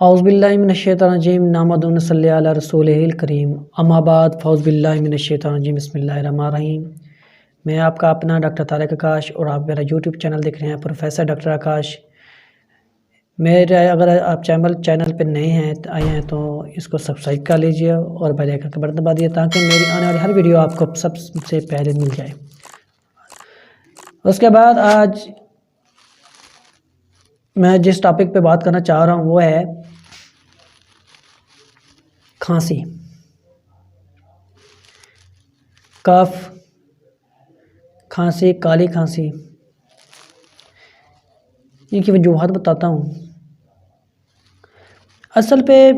औज़ुबिल्लाहि मिनश्शैतानिर्रजीम नहमदुहु व नसल्ली अला रसूलिहिल करीम अम्मा बाद फ़ौज़ुबिल्लाहि मिनश्शैतानिर्रजीम बिस्मिल्लाहिर्रहमानिर्रहीम। मैं आपका अपना डॉक्टर तारिक आकाश और आप मेरा यूट्यूब चैनल देख रहे हैं प्रोफेसर डॉक्टर आकाश। मेरे अगर आप चैनल पे नए हैं आए हैं तो इसको सब्सक्राइब कर लीजिए और बेल आइकन का बटन दबा दिए ताकि मेरी आने वाली हर वीडियो आपको सबसे पहले मिल जाए। उसके बाद आज मैं जिस टॉपिक पे बात करना चाह रहा हूँ वो है खांसी, कफ, खांसी, काली खांसी। इनकी वजूहत बताता हूँ। असल पे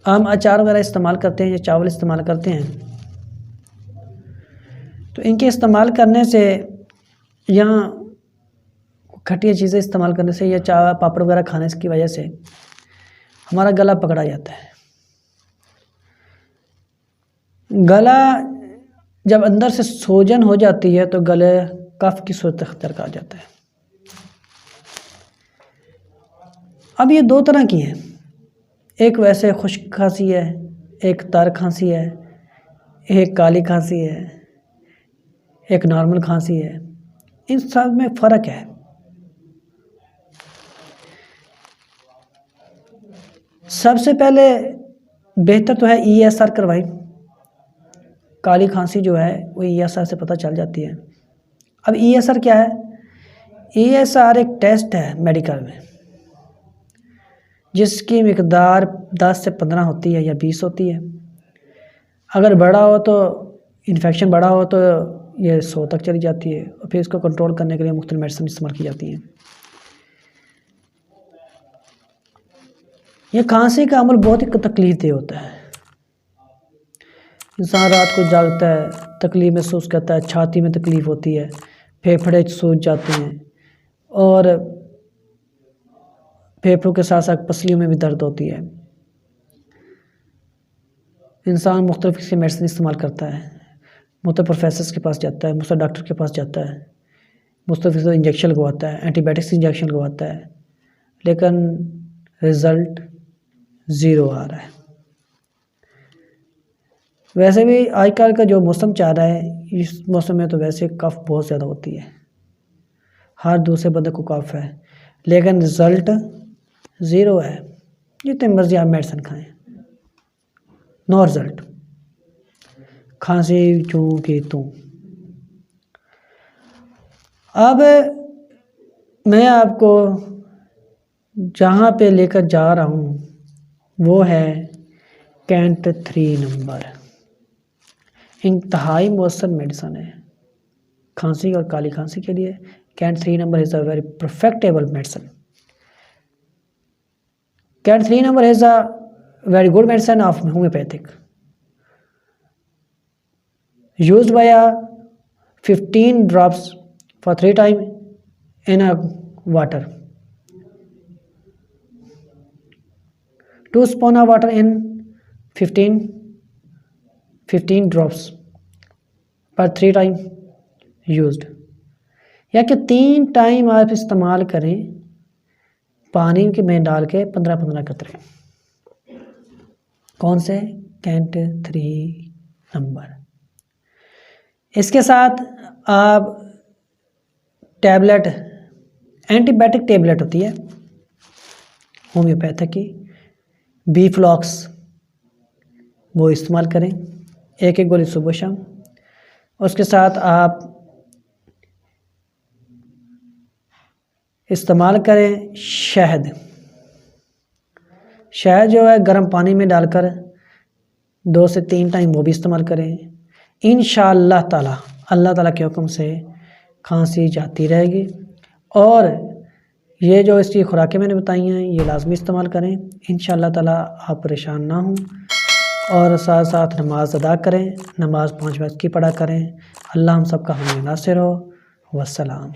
हम अचार वगैरह इस्तेमाल करते हैं या चावल इस्तेमाल करते हैं तो इनके इस्तेमाल करने से या खट्टी चीज़ें इस्तेमाल करने से या चावल पापड़ वगैरह खाने की वजह से हमारा गला पकड़ा जाता है। गला जब अंदर से सूजन हो जाती है तो गले कफ की सूरत अख्तियार कर जाता है। अब ये दो तरह की हैं, एक वैसे खुश्क खांसी है, एक तर खांसी है, एक काली खांसी है, एक नॉर्मल खांसी है। इन सब में फ़र्क है। सबसे पहले बेहतर तो है ESR करवाएं। काली खांसी जो है वो ESR से पता चल जाती है। अब ESR क्या है? ESR एक टेस्ट है मेडिकल में जिसकी मिकदार 10 से 15 होती है या 20 होती है। अगर बड़ा हो तो इन्फेक्शन बड़ा हो तो ये 100 तक चली जाती है और फिर इसको कंट्रोल करने के लिए मुख्तलिफ मेडिसिन इस्तेमाल की जाती हैं। ये खांसी का अमल बहुत ही तकलीफ दे होता है। इंसान रात को जागता है, तकलीफ महसूस करता है, छाती में तकलीफ़ होती है, फेफड़े सूज जाते हैं और फेफड़ों के साथ साथ पसलियों में भी दर्द होती है। इंसान मुख्तलिफ किस्म की मेडिसिन इस्तेमाल करता है, मुख्तलिफ प्रोफेसर्स के पास जाता है, मुख्तलिफ डॉक्टर के पास जाता है, मुख्तलिफ इंजेक्शन लगवाता है, एंटीबायोटिक्स इंजेक्शन लगवाता है, लेकिन रिज़ल्ट ज़ीरो आ रहा है। वैसे भी आजकल का जो मौसम चल रहा है, इस मौसम में तो वैसे कफ बहुत ज़्यादा होती है, हर दूसरे बंदे को कफ है, लेकिन रिज़ल्ट ज़ीरो है। जितने मर्जी आप मेडिसिन खाएं, नो रिज़ल्ट। खांसी चूँ की तू। अब मैं आपको जहाँ पे लेकर जा रहा हूँ वो है कैंट 3 नंबर। इंतहाई मौसर मेडिसन है खांसी और काली खांसी के लिए। कैंट 3 number is a very perfectable medicine. कैंट 3 number is a very good medicine of homeopathic used by 15 drops for 3 times in a water. 2 spoon of water in 15 drops पर 3 टाइम यूज्ड, या कि 3 टाइम आप इस्तेमाल करें पानी के में डाल के 15-15 कतरे। कौन से? कैंट 3 नंबर। इसके साथ आप टैबलेट, एंटीबायोटिक टैबलेट होती है होम्योपैथिक की, बीफ्लॉक्स, वो इस्तेमाल करें, एक गोली सुबह शाम। उसके साथ आप इस्तेमाल करें शहद। शहद जो है गर्म पानी में डालकर 2 से 3 टाइम वो भी इस्तेमाल करें। इंशाअल्लाह ताला अल्लाह ताला के हुक्म से खांसी जाती रहेगी। और ये जो इसकी खुराकें मैंने बताई हैं ये लाजमी इस्तेमाल करें। इंशाअल्लाह ताला आप परेशान ना हों और साथ साथ नमाज अदा करें, नमाज 5 वक्त की पढ़ा करें। अल्लाह हम सबका हामी नासिर हो। वस्सलाम।